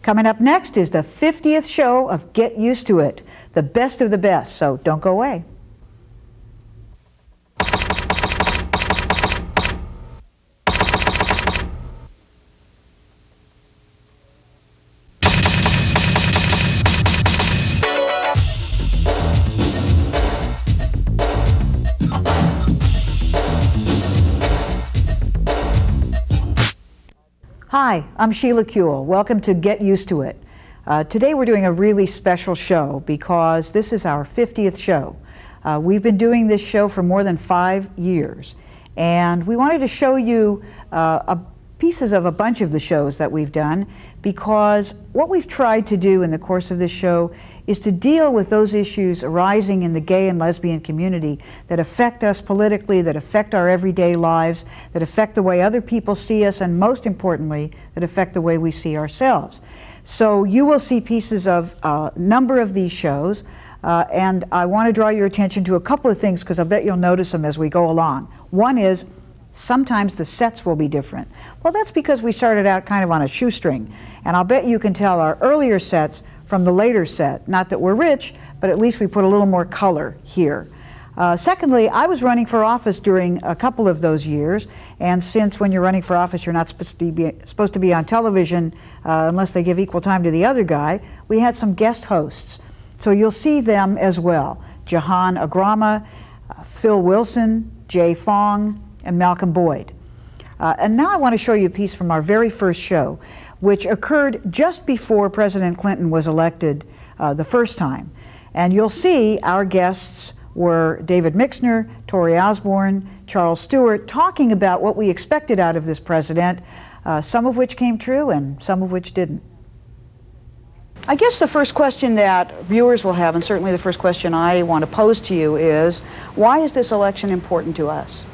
Coming up next is the 50th show of Get Used to It, the best of the best, so don't go away. Hi, I'm Sheila Kuehl. Welcome to Get Used to It. Today we're doing a really special show because this is our 50th show. We've been doing this show for more than 5 years, and we wanted to show you pieces of a bunch of the shows that we've done, because what we've tried to do in the course of this show is to deal with those issues arising in the gay and lesbian community that affect us politically, that affect our everyday lives, that affect the way other people see us, and most importantly, that affect the way we see ourselves. So you will see pieces of a number of these shows, and I want to draw your attention to a couple of things because I bet you'll notice them as we go along. One is sometimes the sets will be different. Well, that's because we started out kind of on a shoestring, and I'll bet you can tell our earlier sets from the later set. Not that we're rich, but at least we put a little more color here. Secondly, I was running for office during a couple of those years, and since when you're running for office you're not supposed to be on television unless they give equal time to the other guy, we had some guest hosts. So you'll see them as well. Jahan Agrama, Phil Wilson, Jay Fong, and Malcolm Boyd. And now I want to show you a piece from our very first show, which occurred just before President Clinton was elected the first time. And you'll see our guests were David Mixner, Tori Osborne, Charles Stewart, talking about what we expected out of this president, some of which came true and some of which didn't. I guess the first question that viewers will have, and certainly the first question I want to pose to you, is why is this election important to us?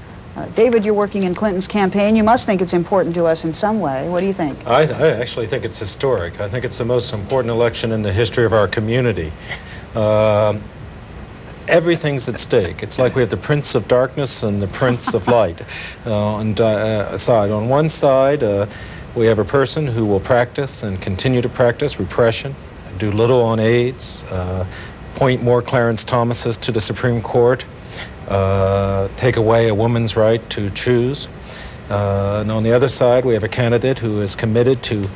David, you're working in Clinton's campaign. You must think it's important to us in some way. What do you think? I actually think it's historic. I think it's the most important election in the history of our community. Everything's at stake. It's like we have the Prince of Darkness and the Prince of Light. On one side, we have a person who will practice and continue to practice repression, do little on AIDS, appoint more Clarence Thomases to the Supreme Court, take away a woman's right to choose. And on the other side, we have a candidate who is committed to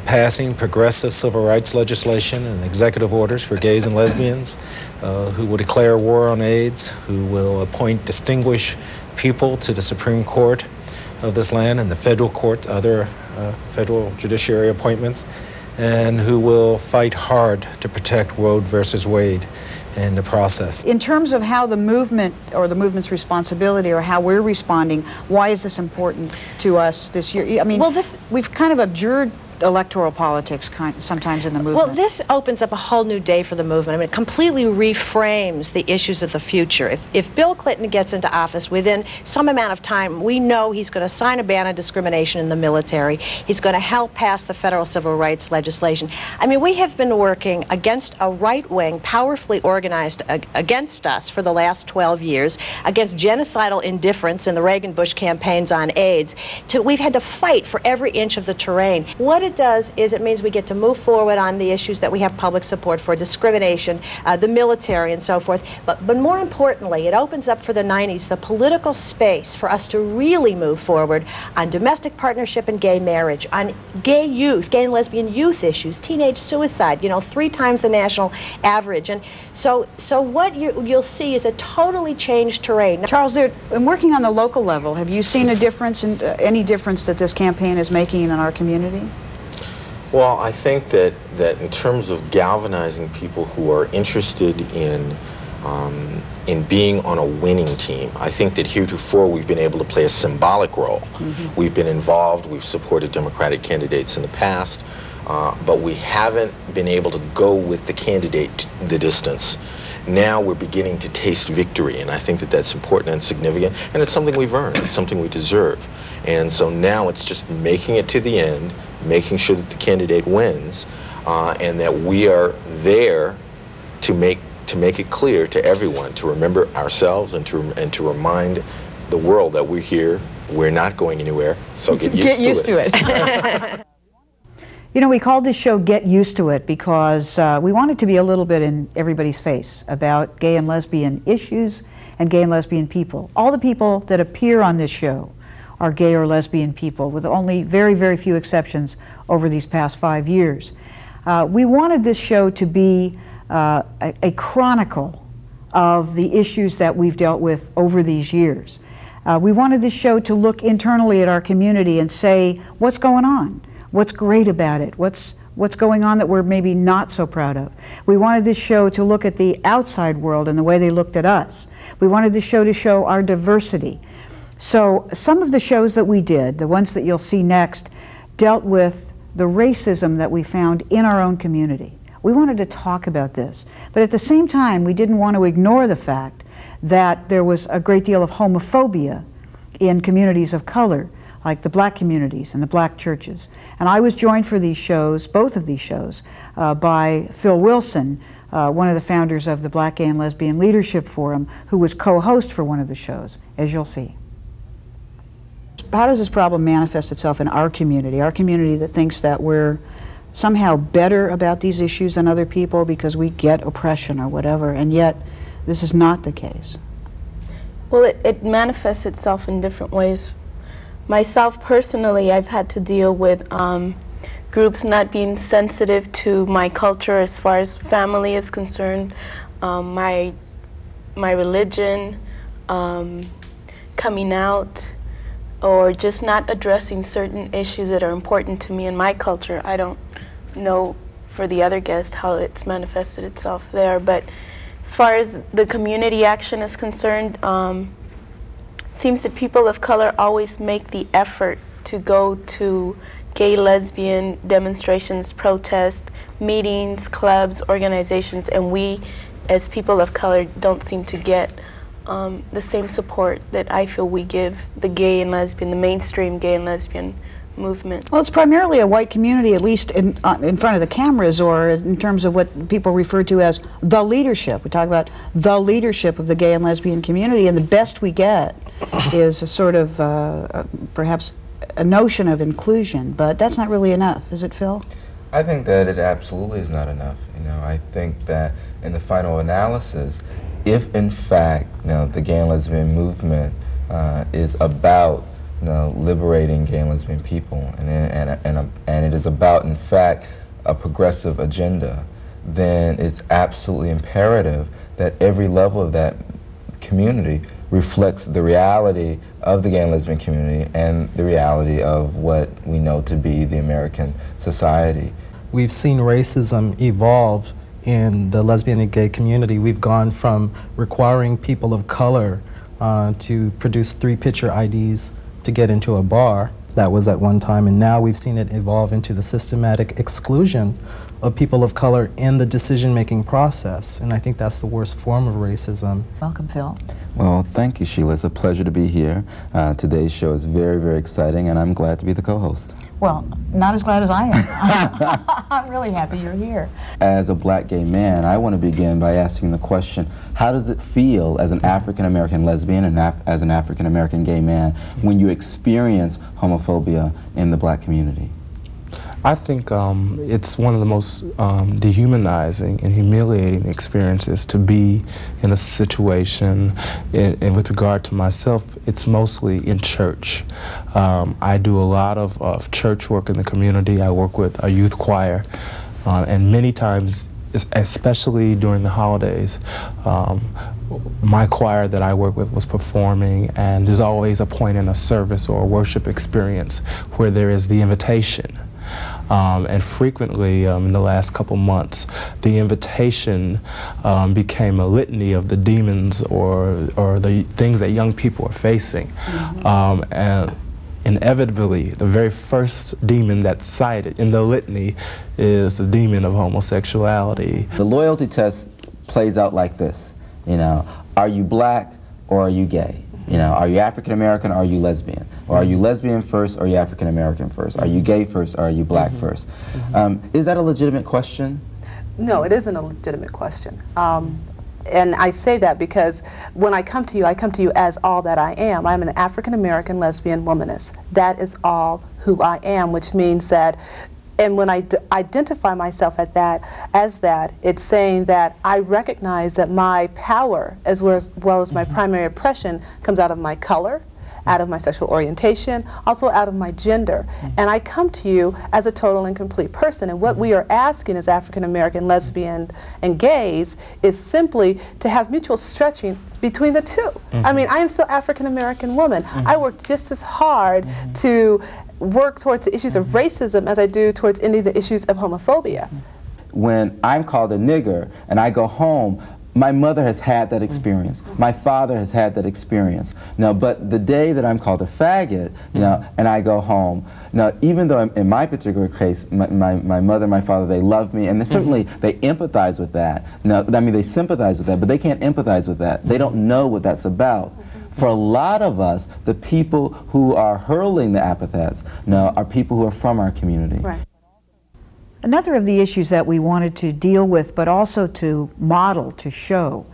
passing progressive civil rights legislation and executive orders for gays and lesbians, who will declare war on AIDS, who will appoint distinguished people to the Supreme Court of this land and the federal court, other federal judiciary appointments, and who will fight hard to protect Roe versus Wade in the process. In terms of how the movement or the movement's responsibility or how we're responding, why is this important to us this year? I mean, well, we've kind of abjured electoral politics sometimes in the movement. Well, this opens up a whole new day for the movement. I mean, it completely reframes the issues of the future. If Bill Clinton gets into office within some amount of time, we know he's going to sign a ban on discrimination in the military. He's going to help pass the federal civil rights legislation. I mean, we have been working against a right wing, powerfully organized against us for the last 12 years, against genocidal indifference in the Reagan-Bush campaigns on AIDS. We've had to fight for every inch of the terrain. What it does is it means we get to move forward on the issues that we have public support for, discrimination, the military, and so forth. But more importantly, it opens up for the 90s the political space for us to really move forward on domestic partnership and gay marriage, on gay youth, gay and lesbian youth issues, teenage suicide, 3 times the national average. And so what you'll see is a totally changed terrain. Charles, in working on the local level, have you seen a difference, any difference that this campaign is making in our community? Well, I think that in terms of galvanizing people who are interested in being on a winning team, I think that heretofore we've been able to play a symbolic role. Mm-hmm. We've been involved, we've supported Democratic candidates in the past, but we haven't been able to go with the candidate the distance. Now we're beginning to taste victory, and I think that that's important and significant, and it's something we've earned, it's something we deserve. And so now it's just making it to the end, making sure that the candidate wins, and that we are there to make it clear to everyone, to remember ourselves and to remind the world that we're here, we're not going anywhere, so get used to it. You know, we called this show Get Used to It because we wanted to be a little bit in everybody's face about gay and lesbian issues and gay and lesbian people. All the people that appear on this show are gay or lesbian people, with only very, very few exceptions over these past 5 years. We wanted this show to be a chronicle of the issues that we've dealt with over these years. We wanted this show to look internally at our community and say, what's going on? What's great about it? What's going on that we're maybe not so proud of? We wanted this show to look at the outside world and the way they looked at us. We wanted this show to show our diversity. So some of the shows that we did, the ones that you'll see next, dealt with the racism that we found in our own community. We wanted to talk about this, but at the same time, we didn't want to ignore the fact that there was a great deal of homophobia in communities of color, like the black communities and the black churches. And I was joined for these shows, both of these shows, by Phil Wilson, one of the founders of the Black, Gay, and Lesbian Leadership Forum, who was co-host for one of the shows, as you'll see. How does this problem manifest itself in our community that thinks that we're somehow better about these issues than other people because we get oppression or whatever, and yet this is not the case? Well, it manifests itself in different ways. Myself personally, I've had to deal with groups not being sensitive to my culture as far as family is concerned, my religion, coming out, or just not addressing certain issues that are important to me and my culture. I don't know for the other guest how it's manifested itself there, but as far as the community action is concerned, it seems that people of color always make the effort to go to gay, lesbian demonstrations, protests, meetings, clubs, organizations, and we as people of color don't seem to get the same support that I feel we give the gay and lesbian, the mainstream gay and lesbian movement. Well, it's primarily a white community, at least in front of the cameras, or in terms of what people refer to as the leadership. We talk about the leadership of the gay and lesbian community, and the best we get is a sort of perhaps a notion of inclusion, but that's not really enough, is it, Phil? I think that it absolutely is not enough. You know, I think that in the final analysis, if in fact, you know, the gay and lesbian movement is about, you know, liberating gay and lesbian people, and it is about, in fact, a progressive agenda, then it's absolutely imperative that every level of that community reflects the reality of the gay and lesbian community and the reality of what we know to be the American society. We've seen racism evolve in the lesbian and gay community. We've gone from requiring people of color to produce 3-picture IDs to get into a bar. That was at one time, and now we've seen it evolve into the systematic exclusion of people of color in the decision-making process, and I think that's the worst form of racism. Welcome, Phil. Well, thank you, Sheila. It's a pleasure to be here. Today's show is very, very exciting, and I'm glad to be the co-host. Well, not as glad as I am. I'm really happy you're here. As a black gay man, I want to begin by asking the question, how does it feel as an African-American lesbian and as an African-American gay man when you experience homophobia in the black community? I think it's one of the most dehumanizing and humiliating experiences to be in a situation, and with regard to myself, it's mostly in church. I do a lot of church work in the community. I work with a youth choir, and many times, especially during the holidays, my choir that I work with was performing, and there's always a point in a service or a worship experience where there is the invitation. And frequently, in the last couple months, the invitation became a litany of the demons or the things that young people are facing. Mm-hmm. And inevitably, the very first demon that's cited in the litany is the demon of homosexuality. The loyalty test plays out like this, you know, are you black or are you gay? You know, are you African American or are you lesbian? Or are you lesbian first or are you African American first? Are you gay first or are you black first? Is that a legitimate question? No, it isn't a legitimate question. And I say that because when I come to you as all that I am. I'm an African American lesbian womanist. That is all who I am, which means that And when I identify myself as that, it's saying that I recognize that my power, as well as my primary oppression, comes out of my color, out of my sexual orientation, also out of my gender. And I come to you as a total and complete person. And what we are asking as African American, lesbian, and gays is simply to have mutual stretching between the two. I mean, I am still African American woman. I work just as hard to work towards the issues of racism as I do towards any of the issues of homophobia. When I'm called a nigger and I go home, my mother has had that experience. My father has had that experience. Now, but the day that I'm called a faggot, you know, and I go home, now, even though in my particular case, my mother, my father, they love me, and they certainly they empathize with that. Now, I mean, they sympathize with that, but they can't empathize with that. They don't know what that's about. For a lot of us, the people who are hurling the epithets, are people who are from our community. Right. Another of the issues that we wanted to deal with, but also to model, to show,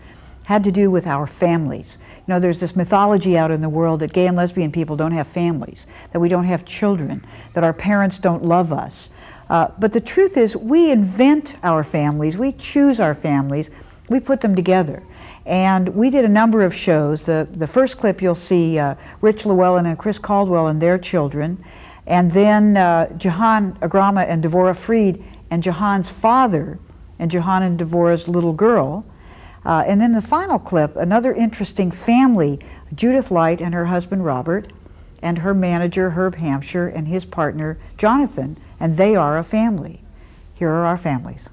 had to do with our families. You know, there's this mythology out in the world that gay and lesbian people don't have families, that we don't have children, that our parents don't love us. But the truth is, we invent our families, we choose our families, we put them together. And we did a number of shows. The first clip you'll see Rich Llewellyn and Chris Caldwell and their children, and then Jahan Agrama and Devorah Freed and Jahan's father and Jahan and Devorah's little girl. And then the final clip, another interesting family, Judith Light and her husband Robert, and her manager Herb Hampshire and his partner Jonathan, and they are a family. Here are our families.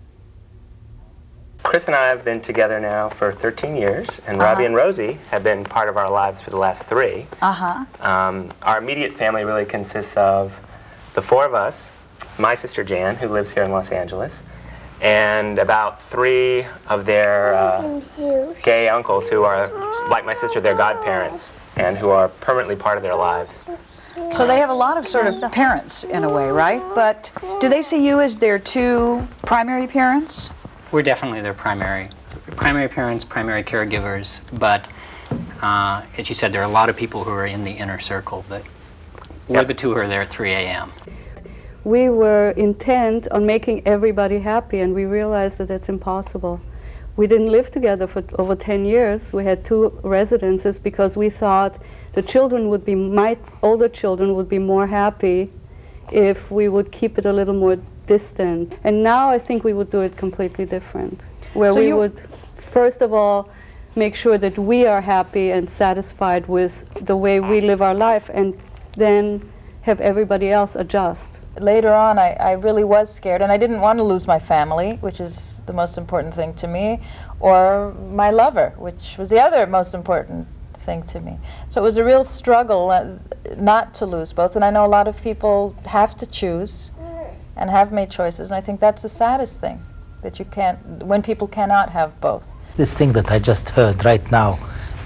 Chris and I have been together now for 13 years, and Robbie and Rosie have been part of our lives for the last 3. Our immediate family really consists of the 4 of us, my sister Jan, who lives here in Los Angeles, and about 3 of their gay uncles who are, like my sister, their godparents, and who are permanently part of their lives. So they have a lot of sort of parents in a way, right? But do they see you as their 2 primary parents? We're definitely their primary parents, primary caregivers, but as you said, there are a lot of people who are in the inner circle, but we're the 2 who are there at 3 a.m. We were intent on making everybody happy, and we realized that that's impossible. We didn't live together for over 10 years. We had 2 residences because we thought the children would be, my older children would be more happy if we would keep it a little more distant. And now I think we would do it completely different, where we would, first of all, make sure that we are happy and satisfied with the way we live our life, and then have everybody else adjust. Later on, I really was scared, and I didn't want to lose my family, which is the most important thing to me, or my lover, which was the other most important thing to me. So it was a real struggle not to lose both, and I know a lot of people have to choose and have made choices, and I think that's the saddest thing, that you can't, when people cannot have both. This thing that I just heard right now,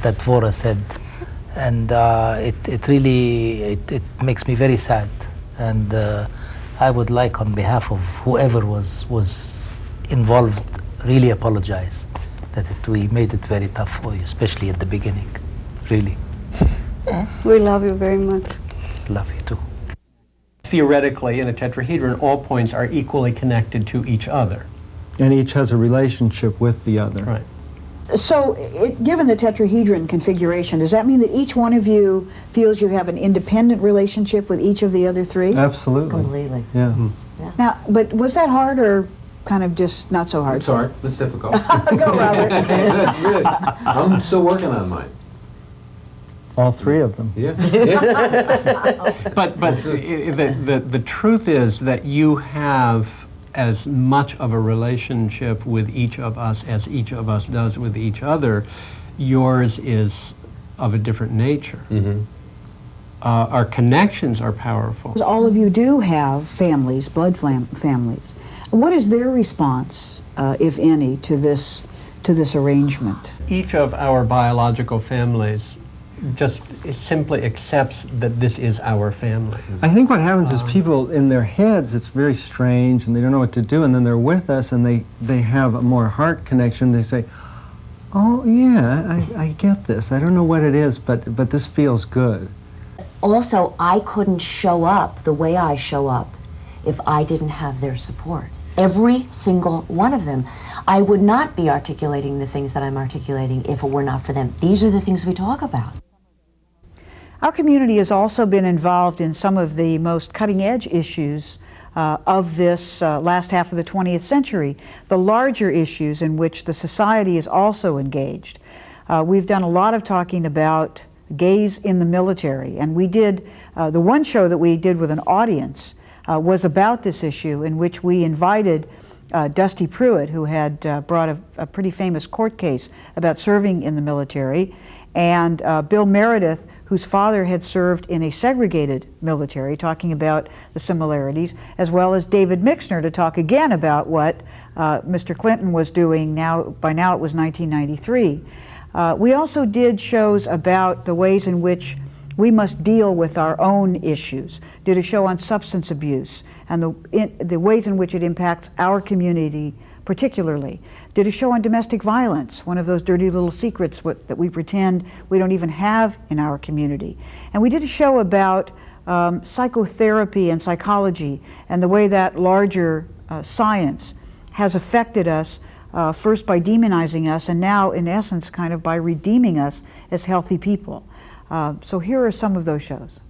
that Devorah said, and it really makes me very sad, and I would like, on behalf of whoever was involved, really apologize that we made it very tough for you, especially at the beginning, really. We love you very much. Love you too. Theoretically, in a tetrahedron, all points are equally connected to each other. And each has a relationship with the other. Right. So, given the tetrahedron configuration, does that mean that each one of you feels you have an independent relationship with each of the other 3? Absolutely. Completely. Yeah. Yeah. Now, but was that hard or kind of just not so hard? It's hard. It's difficult. Go, Robert. It's good. I'm still working on mine. All 3 of them. Yeah. But the truth is that you have as much of a relationship with each of us as each of us does with each other. Yours is of a different nature. Mm-hmm. Our connections are powerful. All of you do have families, blood families. What is their response, if any, to this arrangement? Each of our biological families just simply accepts that this is our family. I think what happens is people, in their heads, it's very strange and they don't know what to do, and then they're with us and they have a more heart connection. They say, oh yeah, I get this. I don't know what it is, but this feels good. Also, I couldn't show up the way I show up if I didn't have their support. Every single one of them. I would not be articulating the things that I'm articulating if it were not for them. These are the things we talk about. Our community has also been involved in some of the most cutting-edge issues of this last half of the 20th century, the larger issues in which the society is also engaged. We've done a lot of talking about gays in the military, and we did, the one show that we did with an audience was about this issue, in which we invited Dusty Pruitt, who had brought a pretty famous court case about serving in the military, and Bill Meredith, whose father had served in a segregated military, talking about the similarities, as well as David Mixner to talk again about what Mr. Clinton was doing by now it was 1993. We also did shows about the ways in which we must deal with our own issues. Did a show on substance abuse and the ways in which it impacts our community particularly. Did a show on domestic violence, one of those dirty little secrets that we pretend we don't even have in our community. And we did a show about psychotherapy and psychology and the way that larger science has affected us, first by demonizing us and now, in essence, kind of by redeeming us as healthy people. So here are some of those shows.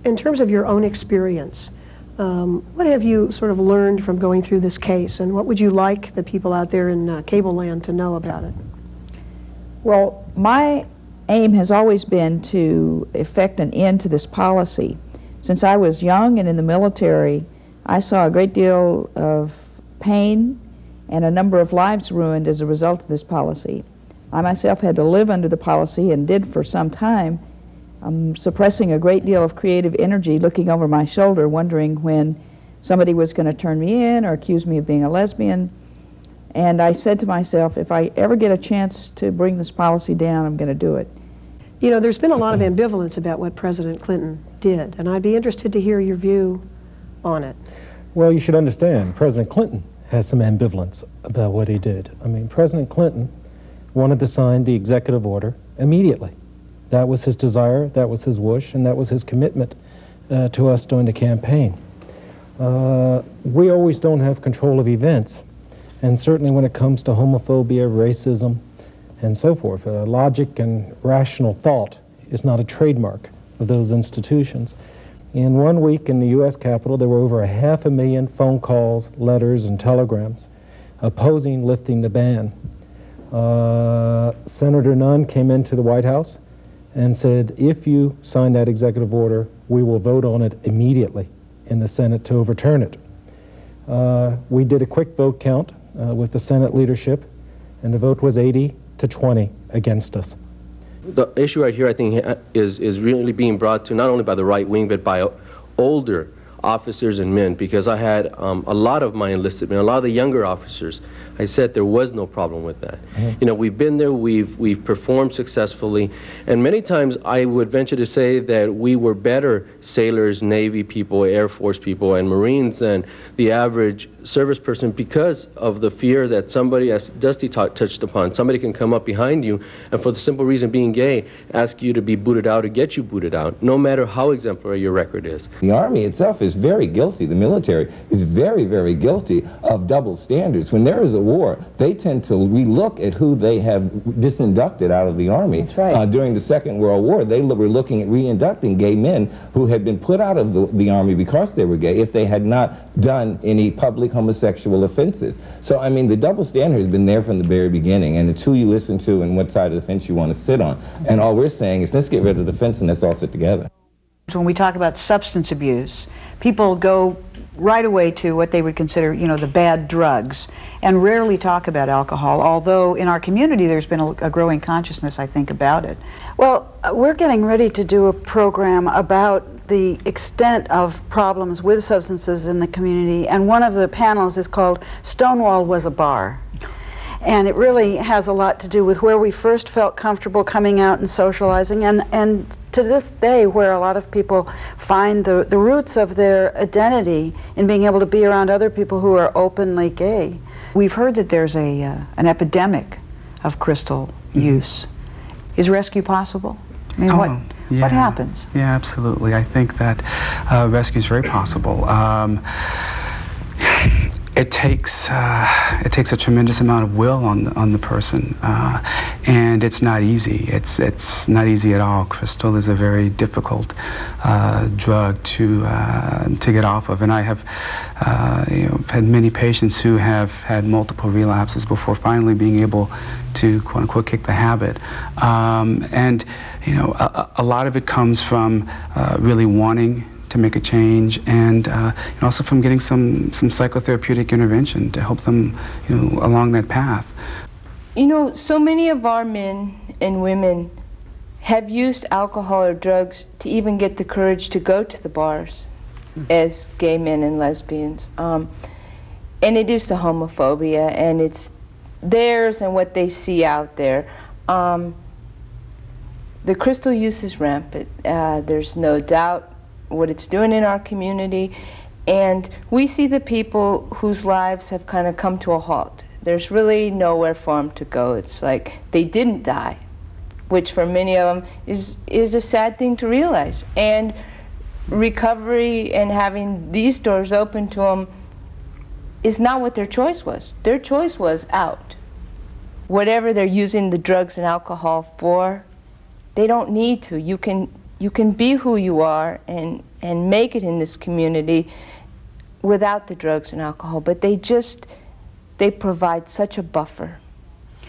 In terms of your own experience, what have you sort of learned from going through this case, and what would you like the people out there in cable land to know about it? Well, my aim has always been to effect an end to this policy. Since I was young and in the military, I saw a great deal of pain and a number of lives ruined as a result of this policy. I myself had to live under the policy and did for some time, suppressing a great deal of creative energy, looking over my shoulder, wondering when somebody was going to turn me in or accuse me of being a lesbian. And I said to myself, if I ever get a chance to bring this policy down, I'm going to do it. You know, there's been a lot of ambivalence about what President Clinton did, and I'd be interested to hear your view on it. Well, you should understand, President Clinton has some ambivalence about what he did. I mean, President Clinton wanted to sign the executive order immediately. That was his desire, that was his wish, and that was his commitment to us during the campaign. We always don't have control of events, and certainly when it comes to homophobia, racism, and so forth, logic and rational thought is not a trademark of those institutions. In 1 week in the U.S. Capitol, there were over 500,000 phone calls, letters, and telegrams opposing lifting the ban. Senator Nunn came into the White House and said, if you sign that executive order, we will vote on it immediately in the Senate to overturn it. We did a quick vote count with the Senate leadership, and the vote was 80 to 20 against us. The issue right here, I think, is really being brought to not only by the right wing, but by older officers and men, because I had a lot of my enlisted men, a lot of the younger officers, I said there was no problem with that. You know, we've been there, we've performed successfully, and many times I would venture to say that we were better sailors, Navy people, Air Force people, and Marines than the average service person, because of the fear that somebody, as Dusty touched upon, somebody can come up behind you and, for the simple reason being gay, ask you to be booted out or get you booted out, no matter how exemplary your record is. The Army itself is very guilty, the military is very, very guilty of double standards. When there is a war, they tend to relook at who they have disinducted out of the Army. That's right. During the Second World War, they were looking at reinducting gay men who had been put out of the Army because they were gay, if they had not done any public homosexual offenses. So, I mean, the double standard has been there from the very beginning, and it's who you listen to and what side of the fence you want to sit on. And all we're saying is, let's get rid of the fence and let's all sit together. When we talk about substance abuse, people go right away to what they would consider, you know, the bad drugs, and rarely talk about alcohol, although in our community there's been a growing consciousness, I think, about it. Well, we're getting ready to do a program about the extent of problems with substances in the community, and one of the panels is called Stonewall Was a Bar. And it really has a lot to do with where we first felt comfortable coming out and socializing, and to this day where a lot of people find the roots of their identity in being able to be around other people who are openly gay. We've heard that there's an epidemic of crystal use. Is rescue possible? I mean, What happens? Yeah, absolutely. I think that rescue is very possible. It takes a tremendous amount of will on the person, and it's not easy. It's not easy at all. Crystal is a very difficult drug to get off of, and I have had many patients who have had multiple relapses before finally being able to quote unquote kick the habit. And a lot of it comes from really wanting to make a change, and also from getting some psychotherapeutic intervention to help them along that path. So many of our men and women have used alcohol or drugs to even get the courage to go to the bars as gay men and lesbians. And it is the homophobia, and it's theirs and what they see out there. The crystal use is rampant. There's no doubt what it's doing in our community, and we see the people whose lives have kind of come to a halt. There's really nowhere for them to go. It's like they didn't die, which for many of them is a sad thing to realize. And recovery and having these doors open to them is not what their choice was. Their choice was out. Whatever they're using the drugs and alcohol for, they don't need to. You can be who you are and make it in this community without the drugs and alcohol, but they provide such a buffer.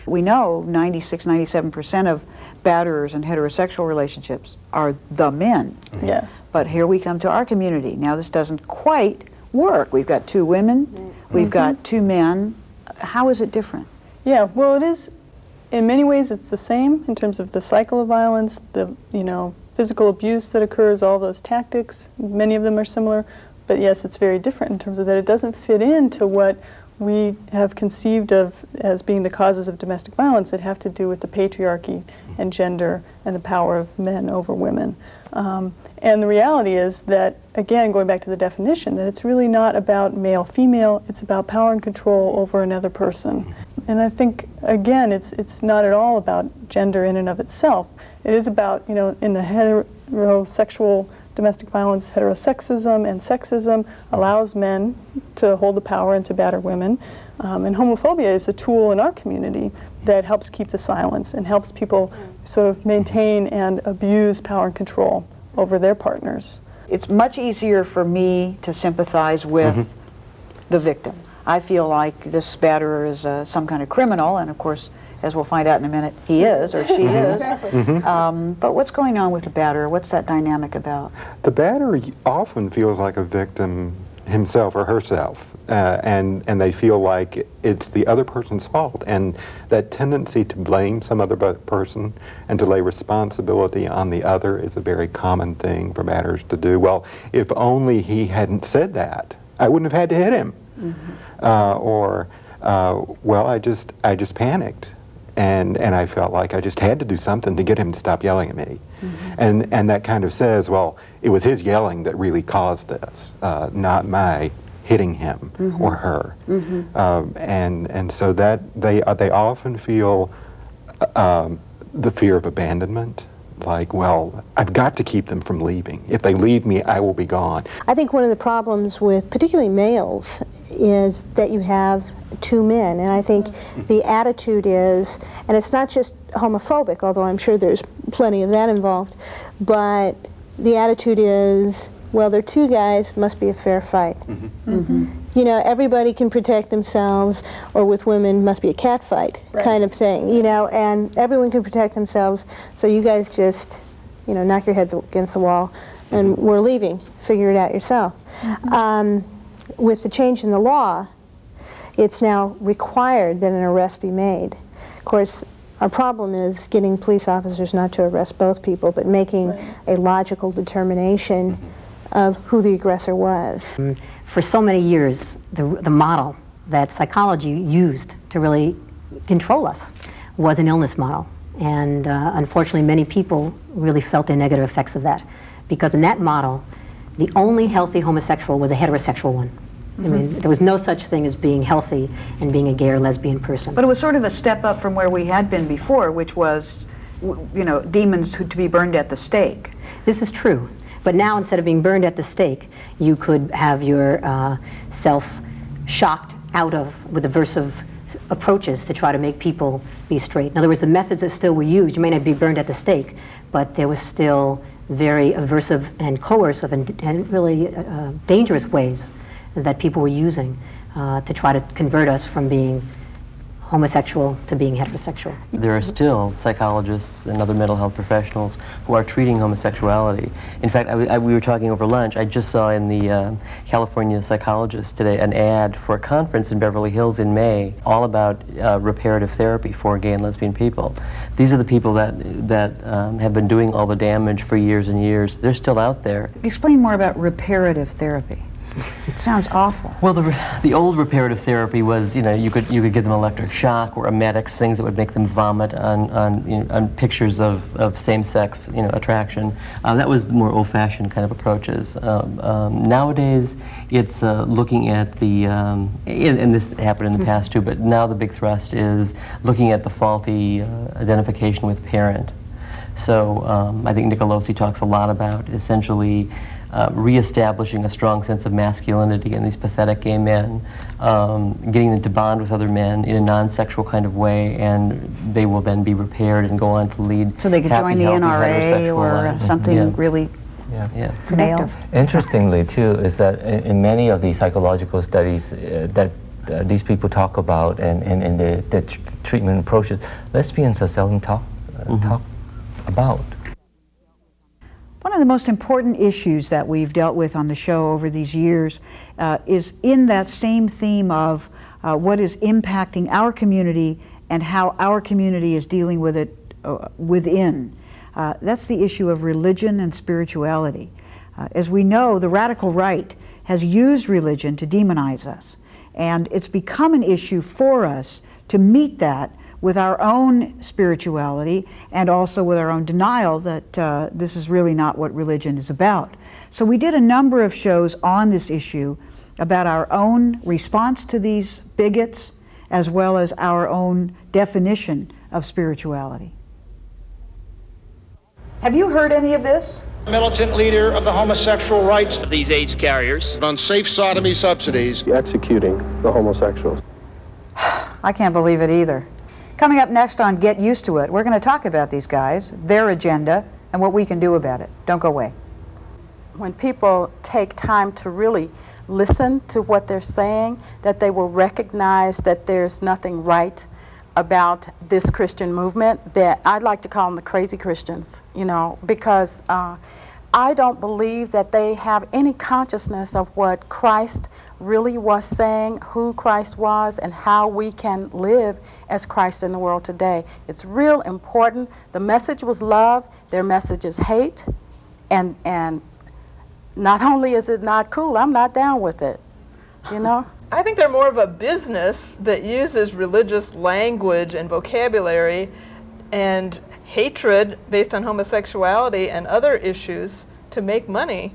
We know 96-97% of batterers in heterosexual relationships are the men. Yes. But here we come to our community. Now this doesn't quite work. We've got 2 women, we've got 2 men. How is it different? Yeah, well, it is, in many ways it's the same in terms of the cycle of violence, the physical abuse that occurs, all those tactics, many of them are similar, but yes, it's very different in terms of that it doesn't fit into what we have conceived of as being the causes of domestic violence that have to do with the patriarchy and gender and the power of men over women. And the reality is that, again, going back to the definition, that it's really not about male-female, it's about power and control over another person. And I think, again, it's not at all about gender in and of itself. It is about, in the heterosexual domestic violence, heterosexism and sexism allows men to hold the power and to batter women. And homophobia is a tool in our community that helps keep the silence and helps people sort of maintain and abuse power and control over their partners. It's much easier for me to sympathize with the victim. I feel like this batterer is some kind of criminal, and of course, as we'll find out in a minute, he is, or she is. But what's going on with the batterer? What's that dynamic about? The batterer often feels like a victim himself or herself, and they feel like it's the other person's fault. And that tendency to blame some other person and to lay responsibility on the other is a very common thing for batterers to do. Well, if only he hadn't said that, I wouldn't have had to hit him. Well, I just panicked, and I felt like I just had to do something to get him to stop yelling at me. And that kind of says, well, it was his yelling that really caused this, not my hitting him or her. And so that they often feel the fear of abandonment. Like, well, I've got to keep them from leaving. If they leave me, I will be gone. I think one of the problems with particularly males is that you have 2 men, and I think the attitude is, and it's not just homophobic, although I'm sure there's plenty of that involved, but the attitude is, well, they're 2 guys, must be a fair fight. Everybody can protect themselves, or with women, must be a cat fight kind of thing, and everyone can protect themselves, so you guys just, knock your heads against the wall, and we're leaving, figure it out yourself. With the change in the law, it's now required that an arrest be made. Of course, our problem is getting police officers not to arrest both people, but making a logical determination of who the aggressor was. For so many years, the model that psychology used to really control us was an illness model. And unfortunately, many people really felt the negative effects of that. Because in that model, the only healthy homosexual was a heterosexual one. I mean, there was no such thing as being healthy and being a gay or lesbian person. But it was sort of a step up from where we had been before, which was, demons to be burned at the stake. This is true. But now, instead of being burned at the stake, you could have your self shocked out of with aversive approaches to try to make people be straight. In other words, the methods that still were used, you may not be burned at the stake, but there was still very aversive and coercive and really dangerous ways that people were using to try to convert us from being homosexual to being heterosexual. There are still psychologists and other mental health professionals who are treating homosexuality. In fact, we were talking over lunch. I just saw in the California Psychologist today an ad for a conference in Beverly Hills in May all about reparative therapy for gay and lesbian people. These are the people that have been doing all the damage for years and years. They're still out there. Explain more about reparative therapy. It sounds awful. Well, the old reparative therapy was, you could give them electric shock or emetics, things that would make them vomit on pictures of same-sex attraction. That was the more old-fashioned kind of approaches. Nowadays, it's looking at the and this happened in the past too, but now the big thrust is looking at the faulty identification with parent. So I think Nicolosi talks a lot about essentially reestablishing a strong sense of masculinity in these pathetic gay men, getting them to bond with other men in a non-sexual kind of way, and they will then be repaired and go on to lead so they could happy, join the healthy, NRA or lives. something really productive. Interestingly, too, is that in many of the psychological studies that these people talk about and in the treatment approaches, lesbians are seldom talk about. One of the most important issues that we've dealt with on the show over these years is in that same theme of what is impacting our community and how our community is dealing with it within. That's the issue of religion and spirituality. As we know, the radical right has used religion to demonize us, and it's become an issue for us to meet that with our own spirituality and also with our own denial that this is really not what religion is about. So we did a number of shows on this issue about our own response to these bigots as well as our own definition of spirituality. Have you heard any of this? Militant leader of the homosexual rights of these AIDS carriers. Unsafe sodomy subsidies. Executing the homosexuals. I can't believe it either. Coming up next on Get Used to It, we're going to talk about these guys, their agenda, and what we can do about it. Don't go away. When people take time to really listen to what they're saying, that they will recognize that there's nothing right about this Christian movement, that I'd like to call them the crazy Christians, because I don't believe that they have any consciousness of what Christ really was saying, who Christ was, and how we can live as Christ in the world today. It's real important. The message was love, their message is hate, and not only is it not cool, I'm not down with it, I think they're more of a business that uses religious language and vocabulary and hatred based on homosexuality and other issues to make money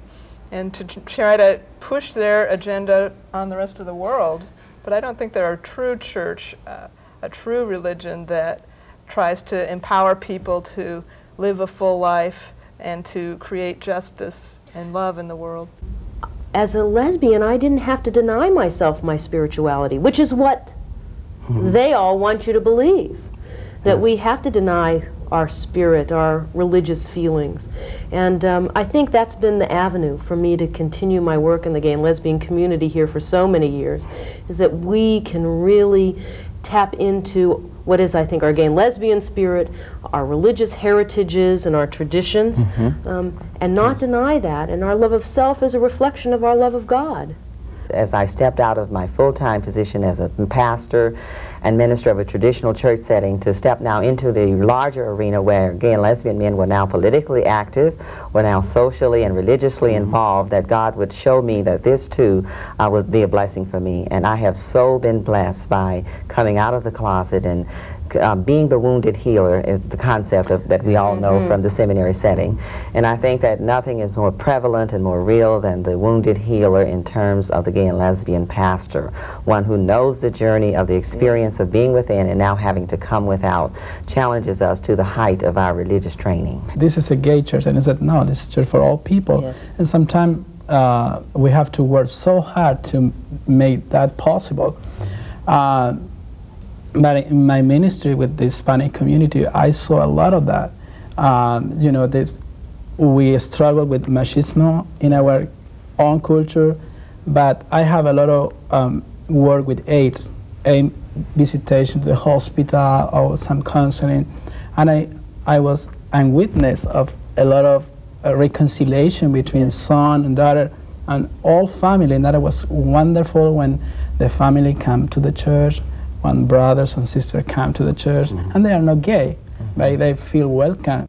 and to try to push their agenda on the rest of the world. But I don't think they're a true church, a true religion that tries to empower people to live a full life and to create justice and love in the world. As a lesbian, I didn't have to deny myself my spirituality, which is what they all want you to believe, that we have to deny our spirit, our religious feelings. And I think that's been the avenue for me to continue my work in the gay and lesbian community here for so many years, is that we can really tap into what is, I think, our gay and lesbian spirit, our religious heritages and our traditions, and not deny that. And our love of self is a reflection of our love of God. As I stepped out of my full-time position as a pastor and minister of a traditional church setting to step now into the larger arena where gay and lesbian men were now politically active, were now socially and religiously involved, that God would show me that this too would be a blessing for me. And I have so been blessed by coming out of the closet and being the wounded healer is the concept that we all know from the seminary setting. And I think that nothing is more prevalent and more real than the wounded healer in terms of the gay and lesbian pastor, one who knows the journey of the experience of being within and now having to come without, challenges us to the height of our religious training. This is a gay church, and I said, no, this is church for all people. Yes. And sometimes we have to work so hard to make that possible. But in my ministry with the Hispanic community, I saw a lot of that. You know, we struggle with machismo in our own culture, but I have a lot of work with AIDS, visitation to the hospital or some counseling, and I'm witness of a lot of reconciliation between son and daughter and all family, and that was wonderful when the family come to the church, when brothers and sisters come to the church, and they are not gay, but they feel welcome.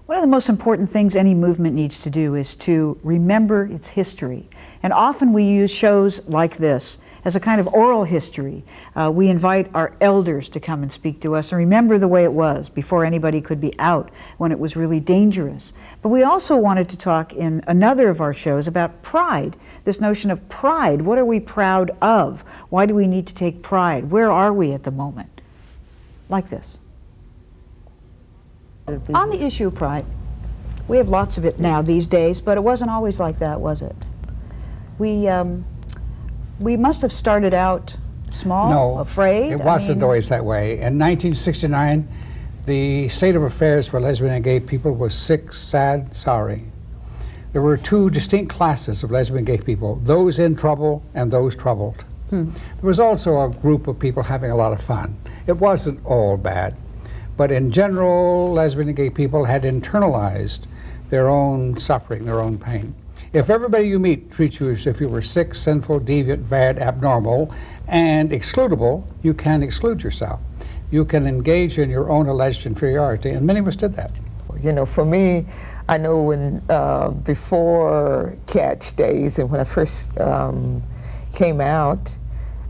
One of the most important things any movement needs to do is to remember its history. And often we use shows like this as a kind of oral history. We invite our elders to come and speak to us and remember the way it was before anybody could be out, when it was really dangerous. But we also wanted to talk in another of our shows about pride, this notion of pride. What are we proud of? Why do we need to take pride? Where are we at the moment? Like this. On the issue of pride, we have lots of it now these days, but it wasn't always like that, was it? We must have started out small, afraid. It wasn't always that way. In 1969, the state of affairs for lesbian and gay people was sick, sad, sorry. There were two distinct classes of lesbian and gay people, those in trouble and those troubled. There was also a group of people having a lot of fun. It wasn't all bad, but in general, lesbian and gay people had internalized their own suffering, their own pain. If everybody you meet treats you as if you were sick, sinful, deviant, bad, abnormal, and excludable, you can exclude yourself. You can engage in your own alleged inferiority, and many of us did that. You know, for me, I know when before Catch days and when I first came out,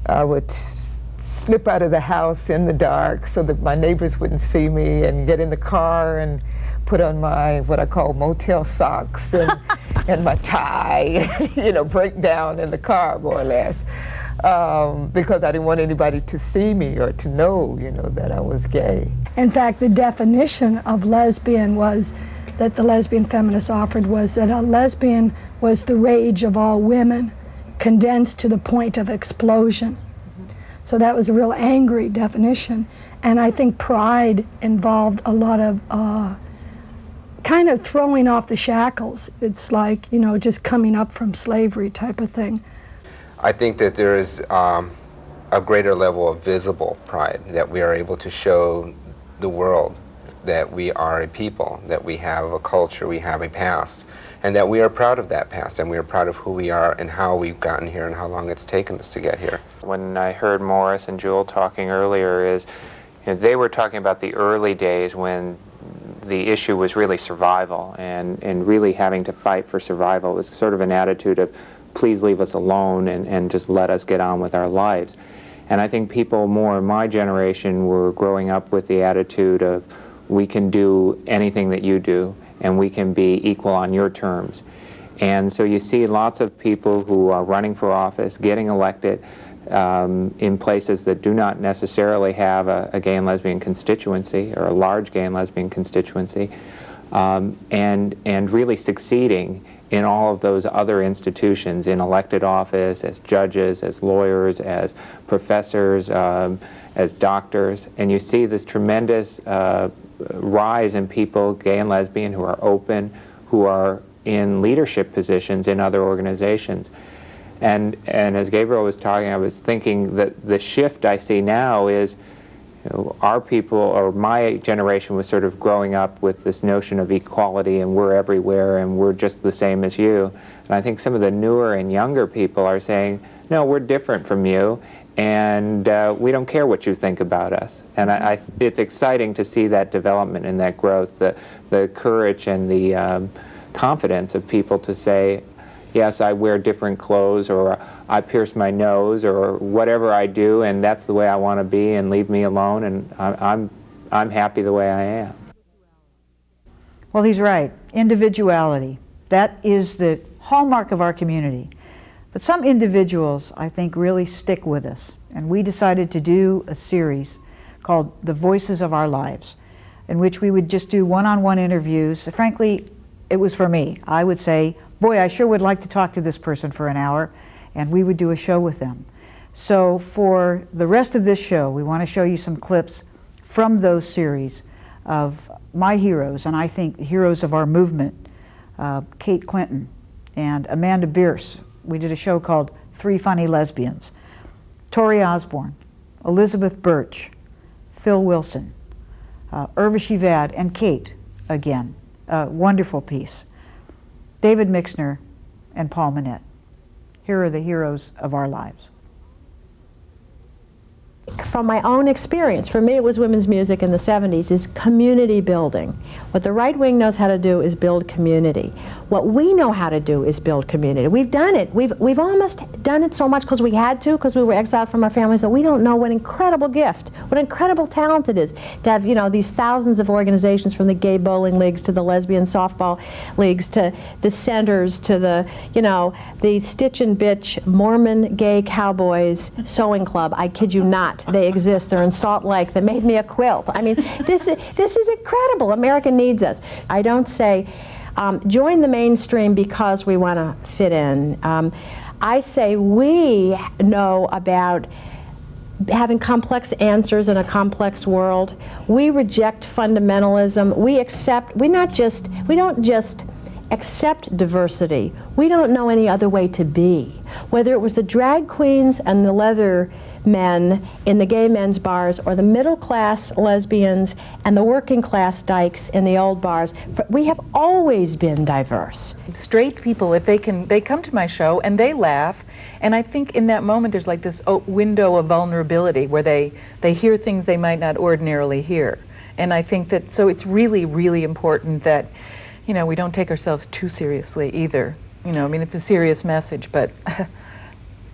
I would slip out of the house in the dark so that my neighbors wouldn't see me, and get in the car and put on my, what I call motel socks and my tie, you know, break down in the car more or less, because I didn't want anybody to see me or to know, you know, that I was gay. In fact, the definition of lesbian was, that the lesbian feminists offered, was that a lesbian was the rage of all women, condensed to the point of explosion. So that was a real angry definition. And I think pride involved a lot of kind of throwing off the shackles. It's like, you know, just coming up from slavery type of thing. I think that there is a greater level of visible pride, that we are able to show the world that we are a people, that we have a culture, we have a past, and that we are proud of that past, and we are proud of who we are and how we've gotten here and how long it's taken us to get here. When I heard Morris and Jewel talking earlier, is, you know, they were talking about the early days when the issue was really survival, and really having to fight for survival. It was sort of an attitude of, please leave us alone and just let us get on with our lives. And I think people more in my generation were growing up with the attitude of, we can do anything that you do, and we can be equal on your terms. And so you see lots of people who are running for office, getting elected in places that do not necessarily have a gay and lesbian constituency, or a large gay and lesbian constituency, and really succeeding in all of those other institutions, in elected office, as judges, as lawyers, as professors, as doctors. And you see this tremendous rise in people, gay and lesbian, who are open, who are in leadership positions in other organizations. And as Gabriel was talking, I was thinking that the shift I see now is, you know, our people, or my generation, was sort of growing up with this notion of equality, and we're everywhere and we're just the same as you. And I think some of the newer and younger people are saying, no, we're different from you, and we don't care what you think about us. And it's exciting to see that development and that growth, the courage and the confidence of people to say, yes, I wear different clothes, or I pierce my nose or whatever I do, and that's the way I want to be, and leave me alone, and I'm happy the way I am. Well, he's right. Individuality. That is the hallmark of our community. But some individuals, I think, really stick with us. And we decided to do a series called The Voices of Our Lives, in which we would just do one-on-one interviews. Frankly, it was for me. I would say, boy, I sure would like to talk to this person for an hour, and we would do a show with them. So for the rest of this show, we want to show you some clips from those series of my heroes, and I think heroes of our movement, Kate Clinton and Amanda Bierce. We did a show called Three Funny Lesbians. Tori Osborne, Elizabeth Birch, Phil Wilson, Urvashi Vad, and Kate again. Wonderful piece. David Mixner and Paul Manette. Here are the heroes of our lives. From my own experience, for me it was women's music in the 70s, is community building. What the right wing knows how to do is build community. What we know how to do is build community. We've done it. We've almost done it so much because we had to, because we were exiled from our families, that we don't know what incredible gift, what incredible talent it is to have, you know, these thousands of organizations, from the gay bowling leagues to the lesbian softball leagues to the centers to the, you know, the Stitch and Bitch Mormon gay cowboys sewing club. I kid you not. They exist. They're in Salt Lake. They made me a quilt. I mean, this is incredible. America needs us. I don't say join the mainstream because we want to fit in. I say we know about having complex answers in a complex world. We reject fundamentalism. We don't just accept diversity. We don't know any other way to be. Whether it was the drag queens and the leather men in the gay men's bars, or the middle class lesbians and the working class dykes in the old bars, we have always been diverse. Straight people, if they come to my show and they laugh, and I think in that moment there's like this window of vulnerability where they hear things they might not ordinarily hear. And I think that, so it's really, really important that, you know, we don't take ourselves too seriously either. You know, I mean, it's a serious message, but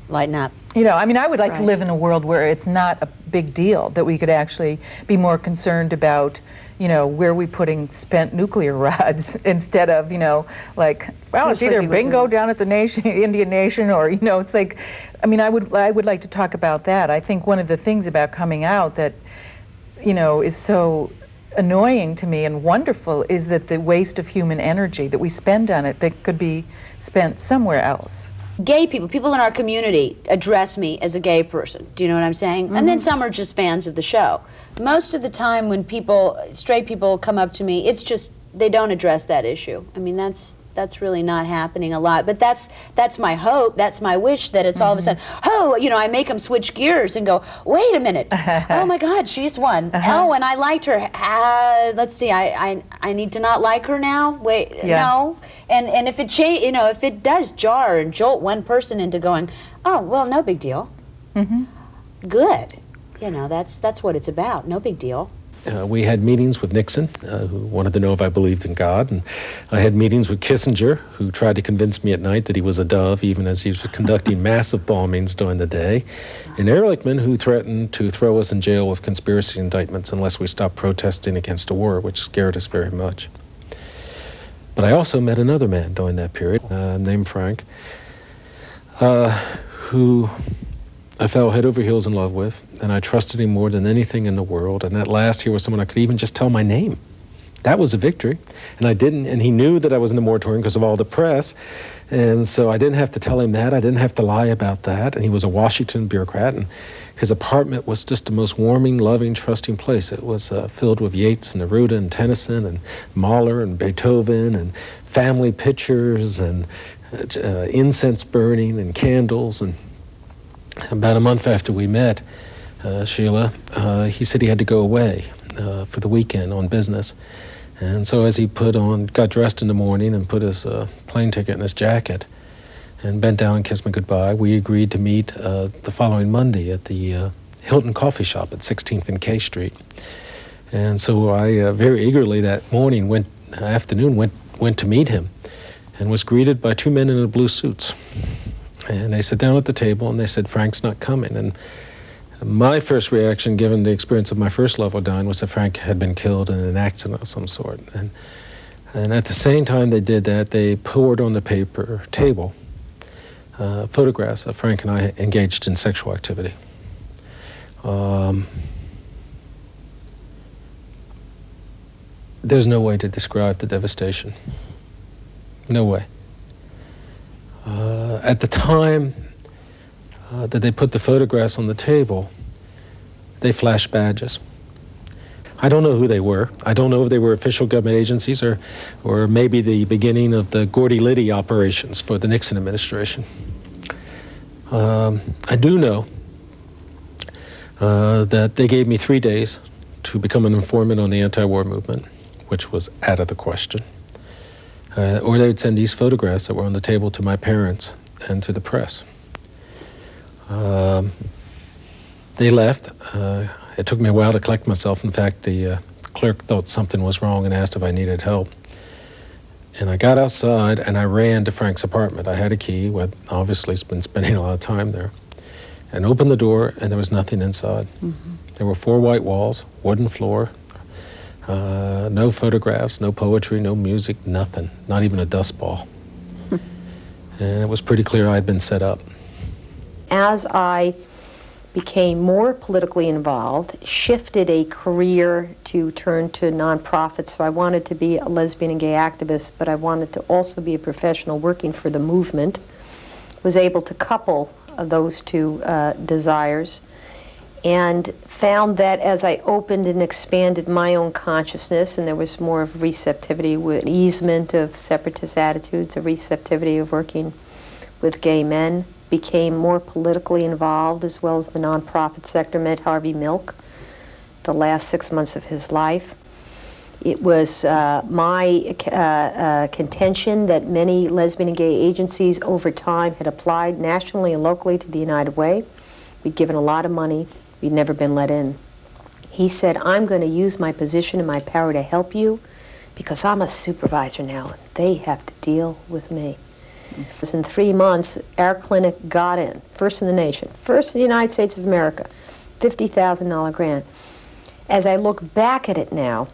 lighten up. You know, I mean, I would like to live in a world where it's not a big deal, that we could actually be more concerned about, you know, where we putting spent nuclear rods instead of, you know, like, well, it's either bingo down at the Indian Nation, or, you know, it's like, I mean, I would like to talk about that. I think one of the things about coming out that, you know, is so annoying to me and wonderful is that the waste of human energy that we spend on it that could be spent somewhere else. Gay people in our community address me as a gay person. Do you know what I'm saying? And then some are just fans of the show. Most of the time when straight people come up to me, it's just, they don't address that issue. I mean, that's really not happening a lot. But that's my hope, that's my wish, that it's all of a sudden, oh, you know, I make them switch gears and go, wait a minute, oh my God, she's one. Oh, and I liked her. Let's see, I need to not like her now? Wait, no. And if it you know, if it does jar and jolt one person into going, oh, well, no big deal. Good. You know, that's what it's about. No big deal. We had meetings with Nixon, who wanted to know if I believed in God, and I had meetings with Kissinger, who tried to convince me at night that he was a dove, even as he was conducting massive bombings during the day, and Ehrlichman, who threatened to throw us in jail with conspiracy indictments unless we stopped protesting against a war, which scared us very much. But I also met another man during that period, named Frank, who I fell head over heels in love with, and I trusted him more than anything in the world. And at last, here was someone I could even just tell my name. That was a victory. And I didn't, and he knew that I was in the moratorium because of all the press. And so I didn't have to tell him that. I didn't have to lie about that. And he was a Washington bureaucrat, and his apartment was just the most warming, loving, trusting place. It was filled with Yeats and Neruda and Tennyson and Mahler and Beethoven and family pictures and incense burning and candles. And about a month after we met, Sheila, he said he had to go away for the weekend on business. And so as he got dressed in the morning and put his plane ticket in his jacket and bent down and kissed me goodbye, we agreed to meet the following Monday at the Hilton Coffee Shop at 16th and K Street. And so I very eagerly that afternoon went to meet him and was greeted by two men in blue suits. And they sat down at the table and they said, Frank's not coming. And my first reaction, given the experience of my first love of dying, was that Frank had been killed in an accident of some sort. And at the same time they did that, they poured on the table photographs of Frank and I engaged in sexual activity. There's no way to describe the devastation. No way. At the time that they put the photographs on the table, they flashed badges. I don't know who they were. I don't know if they were official government agencies or maybe the beginning of the Gordy Liddy operations for the Nixon administration. I do know that they gave me 3 days to become an informant on the anti-war movement, which was out of the question. Or they would send these photographs that were on the table to my parents and to the press. They left. It took me a while to collect myself. In fact, the clerk thought something was wrong and asked if I needed help. And I got outside and I ran to Frank's apartment. I had a key, obviously he's been spending a lot of time there, and opened the door and there was nothing inside. Mm-hmm. There were 4 white walls, wooden floor, no photographs, no poetry, no music, nothing, not even a dust ball. And it was pretty clear I had been set up. As I became more politically involved, shifted a career to turn to nonprofits, so I wanted to be a lesbian and gay activist, but I wanted to also be a professional working for the movement, was able to couple those two desires, and found that as I opened and expanded my own consciousness, and there was more of receptivity, with easement of separatist attitudes, a receptivity of working with gay men, became more politically involved, as well as the nonprofit sector, met Harvey Milk the last 6 months of his life. It was my contention that many lesbian and gay agencies over time had applied nationally and locally to the United Way. We'd given a lot of money. We'd never been let in. He said, I'm going to use my position and my power to help you because I'm a supervisor now and they have to deal with me. In 3 months, our clinic got in, first in the nation, first in the United States of America, $50,000 grant. As I look back at it now,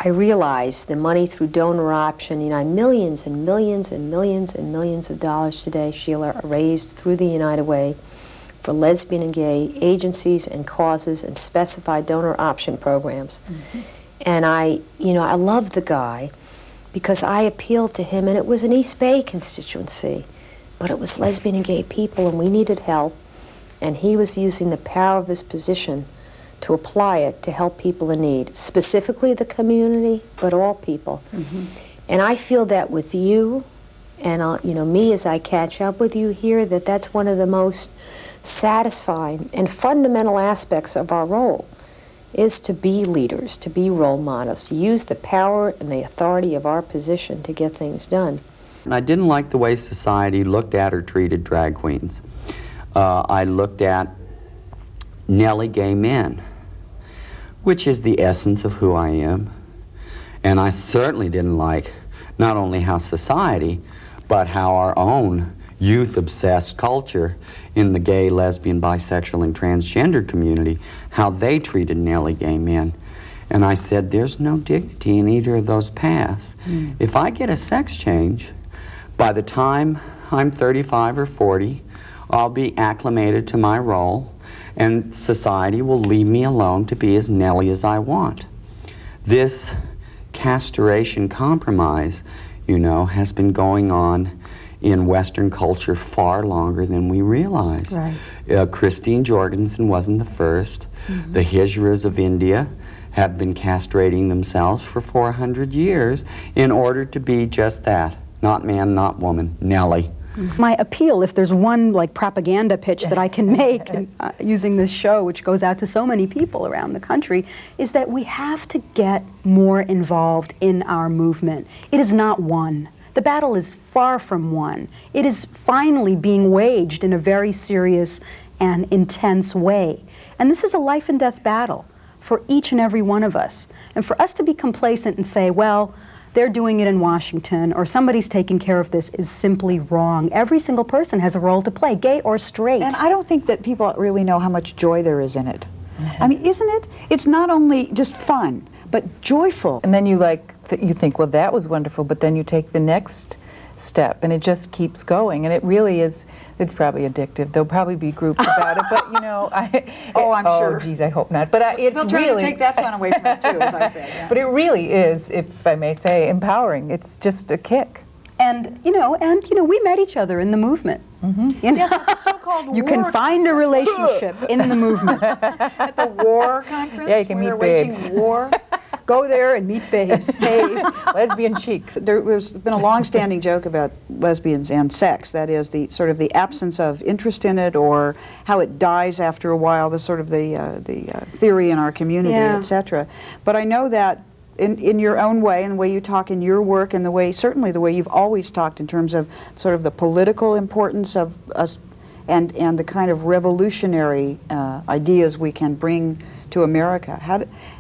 I realize the money through donor option, millions and millions and millions and millions of dollars today, Sheila, are raised through the United Way for lesbian and gay agencies and causes and specified donor option programs. Mm-hmm. And I love the guy, because I appealed to him, and it was an East Bay constituency, but it was lesbian and gay people, and we needed help, and he was using the power of his position to apply it to help people in need, specifically the community, but all people. Mm-hmm. And I feel that with you, and me as I catch up with you here, that's one of the most satisfying and fundamental aspects of our role, is to be leaders, to be role models, to use the power and the authority of our position to get things done. And I didn't like the way society looked at or treated drag queens. I looked at Nelly gay men, which is the essence of who I am. And I certainly didn't like not only how society, but how our own youth-obsessed culture in the gay, lesbian, bisexual, and transgender community, how they treated Nelly gay men. And I said, there's no dignity in either of those paths. Mm. If I get a sex change, by the time I'm 35 or 40, I'll be acclimated to my role, and society will leave me alone to be as Nelly as I want. This castration compromise, has been going on in Western culture far longer than we realize. Right. Christine Jorgensen wasn't the first. Mm-hmm. The Hijras of India have been castrating themselves for 400 years in order to be just that. Not man, not woman, Nelly. My appeal, if there's one propaganda pitch that I can make using this show, which goes out to so many people around the country, is that we have to get more involved in our movement. It is not won. The battle is far from won. It is finally being waged in a very serious and intense way. And this is a life and death battle for each and every one of us. And for us to be complacent and say, well, they're doing it in Washington or somebody's taking care of this is simply wrong. Every single person has a role to play, gay or straight. And I don't think that people really know how much joy there is in it. I mean, isn't it? It's not only just fun, but joyful. And then you you think, well, that was wonderful, but then you take the next step, and it just keeps going, and it really is. It's probably addictive. There'll probably be groups about it, but I'm sure. Oh, geez, I hope not. But it's They'll try really to take that fun away from us too, as I say. Yeah. But it really is, if I may say, empowering. It's just a kick. And we met each other in the movement. Mm-hmm. You know? Yes, the so-called you can find a relationship in the movement. At the war conference, yeah, you can meet babes. Waging war. Go there and meet babes. Hey, lesbian cheeks. There's been a long-standing joke about lesbians and sex. That is the sort of the absence of interest in it, or how it dies after a while. The sort of the theory in our community, etc. But I know that in your own way, and the way you talk in your work, and certainly the way you've always talked in terms of sort of the political importance of us, and the kind of revolutionary ideas we can bring to America.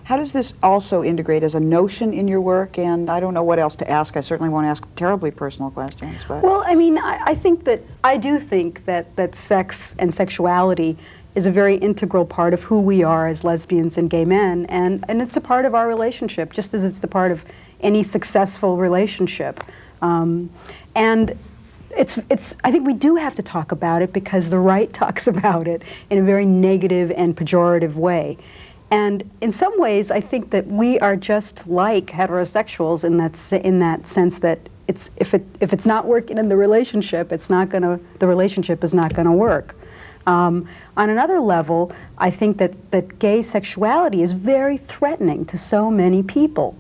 How does this also integrate as a notion in your work? And I don't know what else to ask. I certainly won't ask terribly personal questions. But well, I mean, I do think that sex and sexuality is a very integral part of who we are as lesbians and gay men, and it's a part of our relationship, just as it's the part of any successful relationship. And I think we do have to talk about it because the right talks about it in a very negative and pejorative way. And in some ways, I think that we are just like heterosexuals in that sense that if it's not working in the relationship, the relationship is not gonna work. On another level, I think that gay sexuality is very threatening to so many people.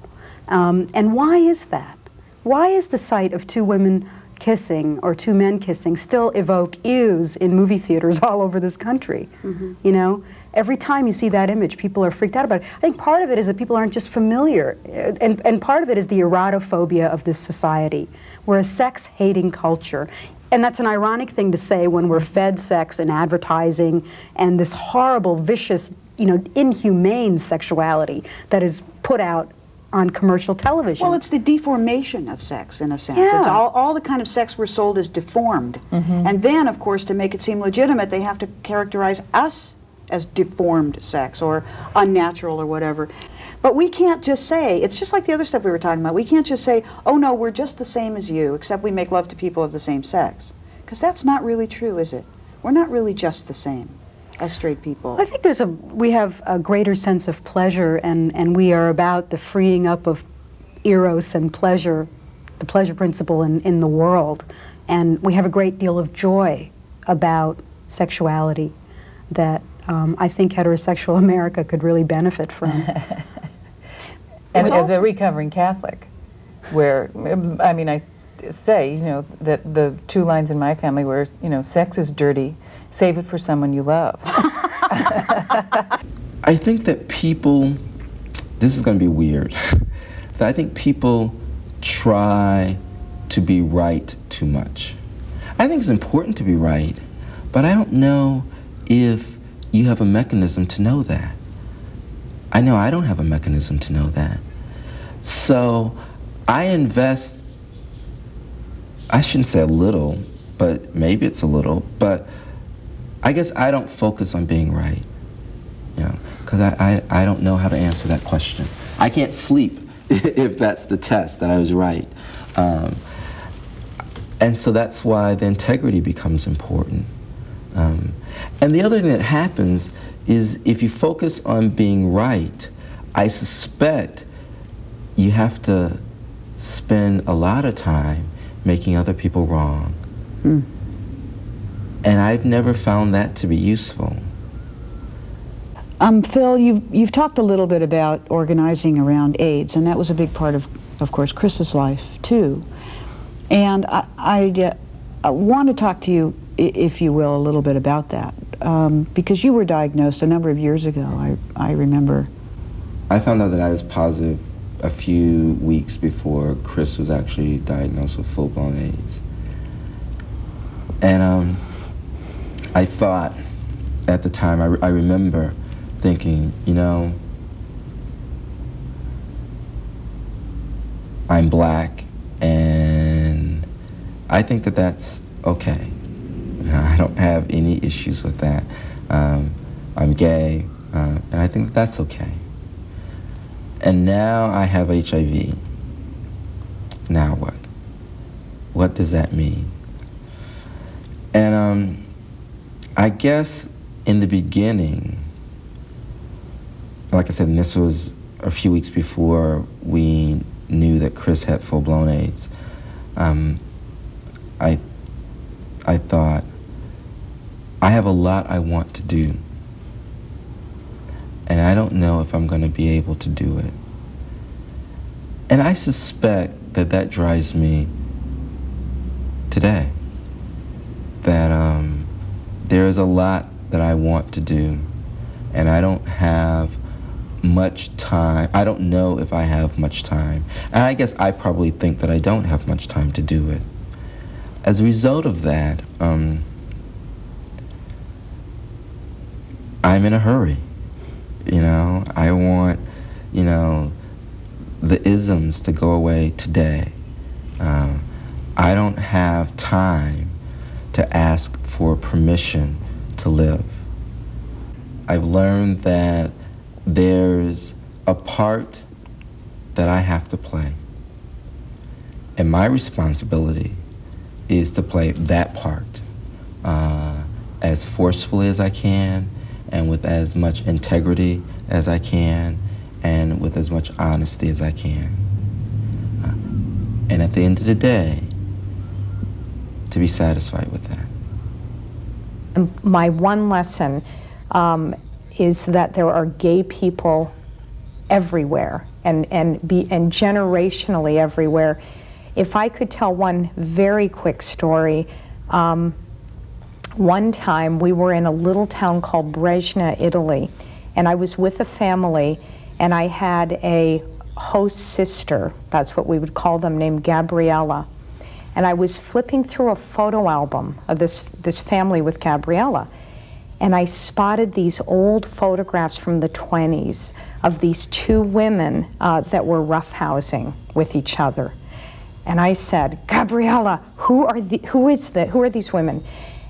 And why is that? Why is the sight of two women kissing or two men kissing still evoke ews in movie theaters all over this country? Mm-hmm. You know, every time you see that image, people are freaked out about it. I think part of it is that people aren't just familiar, and part of it is the erotophobia of this society. We're a sex-hating culture. And that's an ironic thing to say when we're fed sex and advertising and this horrible, vicious, inhumane sexuality that is put out on commercial television. Well, it's the deformation of sex, in a sense. Yeah. It's all the kind of sex we're sold is deformed. Mm-hmm. And then, of course, to make it seem legitimate, they have to characterize us as deformed sex or unnatural or whatever. But we can't just say, it's just like the other stuff we were talking about, we can't just say, oh no, we're just the same as you, except we make love to people of the same sex. Because that's not really true, is it? We're not really just the same as straight people. I think we have a greater sense of pleasure, and we are about the freeing up of eros and pleasure, the pleasure principle in the world. And we have a great deal of joy about sexuality that I think heterosexual America could really benefit from. And as a recovering Catholic, where, I mean, I say, that the two lines in my family were, sex is dirty, save it for someone you love. I think that people, this is going to be weird, that I think people try to be right too much. I think it's important to be right, but I don't know if you have a mechanism to know that. I know I don't have a mechanism to know that. So I invest, I shouldn't say a little, but maybe it's a little, but I guess I don't focus on being right, because I don't know how to answer that question. I can't sleep if that's the test, that I was right. And so that's why the integrity becomes important. And the other thing that happens is if you focus on being right, I suspect you have to spend a lot of time making other people wrong. Mm. And I've never found that to be useful. Phil, you've talked a little bit about organizing around AIDS, and that was a big part of course, Chris's life too. And I want to talk to you, if you will, a little bit about that, because you were diagnosed a number of years ago, I remember. I found out that I was positive a few weeks before Chris was actually diagnosed with full-blown AIDS. And I thought at the time, I remember thinking, I'm black, and I think that that's okay. I don't have any issues with that. I'm gay, and I think that that's okay. And now I have HIV. Now what? What does that mean? And I guess in the beginning, like I said, and this was a few weeks before we knew that Chris had full-blown AIDS, I thought, I have a lot I want to do, and I don't know if I'm going to be able to do it. And I suspect that that drives me today, that there is a lot that I want to do, and I don't have much time. I don't know if I have much time. And I guess I probably think that I don't have much time to do it. As a result of that, I'm in a hurry. You know, I want, you know, the isms to go away today. I don't have time to ask for permission to live. I've learned that there's a part that I have to play. And my responsibility is to play that part as forcefully as I can, and with as much integrity as I can, and with as much honesty as I can. And at the end of the day, to be satisfied with that. And my one lesson is that there are gay people everywhere, and generationally everywhere. If I could tell one very quick story, one time we were in a little town called Brescia, Italy, and I was with a family, and I had a host sister, that's what we would call them, named Gabriella. And I was flipping through a photo album of this family with Gabriella, and I spotted these old photographs from the 20s of these two women that were roughhousing with each other. And I said, Gabriella, who are these women?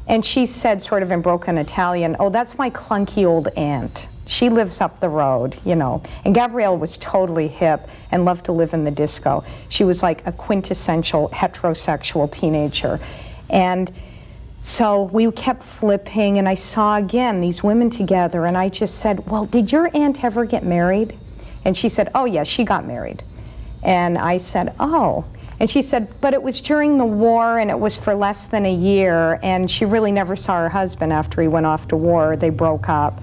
And she said, sort of in broken Italian, oh, that's my clunky old aunt. She lives up the road, you know. And Gabrielle was totally hip and loved to live in the disco. She was like a quintessential heterosexual teenager. And so we kept flipping, and I saw again these women together, and I just said, well, did your aunt ever get married? And she said, oh, yeah, she got married. And I said, oh. And she said, but it was during the war, and it was for less than a year, and she really never saw her husband after he went off to war. They broke up.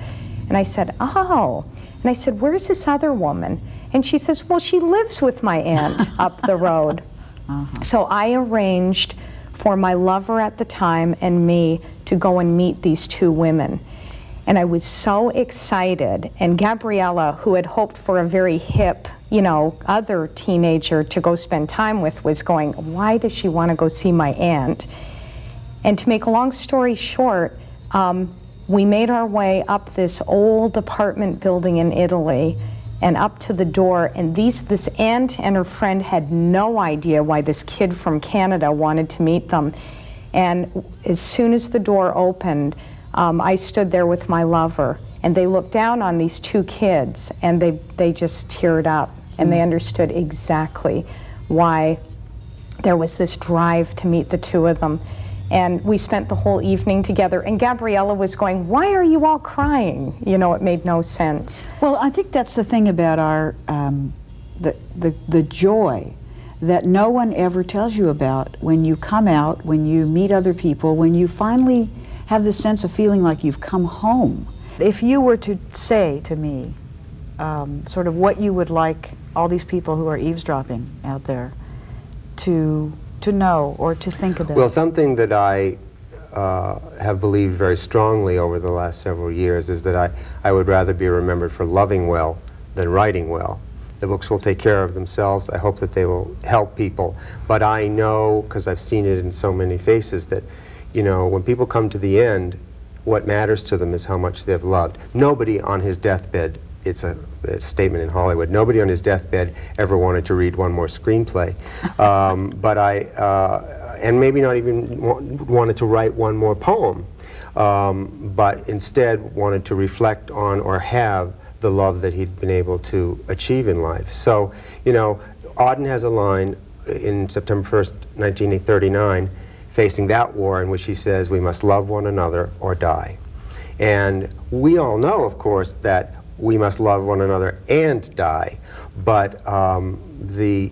And I said, oh. And I said, where's this other woman? And she says, well, she lives with my aunt up the road. So I arranged for my lover at the time and me to go and meet these two women. And I was so excited. And Gabriella, who had hoped for a very hip, you know, other teenager to go spend time with, was going, why does she want to go see my aunt? And to make a long story short, we made our way up this old apartment building in Italy and up to the door, and this aunt and her friend had no idea why this kid from Canada wanted to meet them. And as soon as the door opened, I stood there with my lover, and they looked down on these two kids, and they just teared up, and they understood exactly why there was this drive to meet the two of them. And we spent the whole evening together, and Gabriella was going, why are you all crying? You know, it made no sense. Well, I think that's the thing about our, the joy that no one ever tells you about when you come out, when you meet other people, when you finally have this sense of feeling like you've come home. If you were to say to me sort of what you would like all these people who are eavesdropping out there to know or to think about. Well, something that I have believed very strongly over the last several years is that I would rather be remembered for loving well than writing well. The books will take care of themselves. I hope that they will help people. But I know, because I've seen it in so many faces, that, you know, when people come to the end, what matters to them is how much they've loved. Nobody on his deathbed it's a statement in Hollywood. Nobody on his deathbed ever wanted to read one more screenplay. And maybe not even wanted to write one more poem, but instead wanted to reflect on or have the love that he'd been able to achieve in life. So, you know, Auden has a line in September 1st, 1939, facing that war, in which he says, "We must love one another or die." And we all know, of course, that we must love one another and die. But the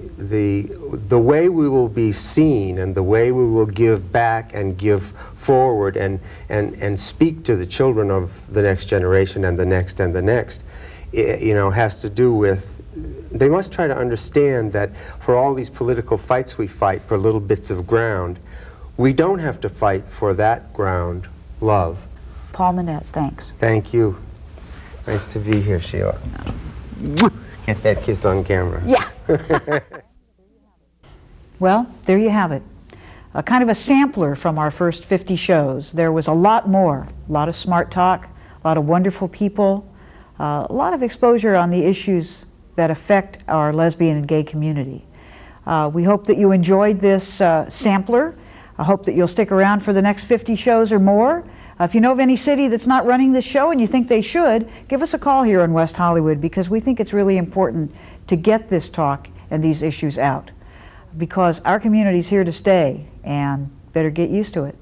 way we will be seen and the way we will give back and give forward and speak to the children of the next generation and the next and the next, you know, has to do with, they must try to understand that for all these political fights we fight for little bits of ground, we don't have to fight for that ground, love. Paul Nanette, thanks. Thank you. Nice to be here, Sheila. Get that kiss on camera. Yeah. Well, there you have it. A kind of a sampler from our first 50 shows. There was a lot more, a lot of smart talk, a lot of wonderful people, a lot of exposure on the issues that affect our lesbian and gay community. We hope that you enjoyed this sampler. I hope that you'll stick around for the next 50 shows or more. If you know of any city that's not running this show and you think they should, give us a call here in West Hollywood, because we think it's really important to get this talk and these issues out, because our community's here to stay and better get used to it.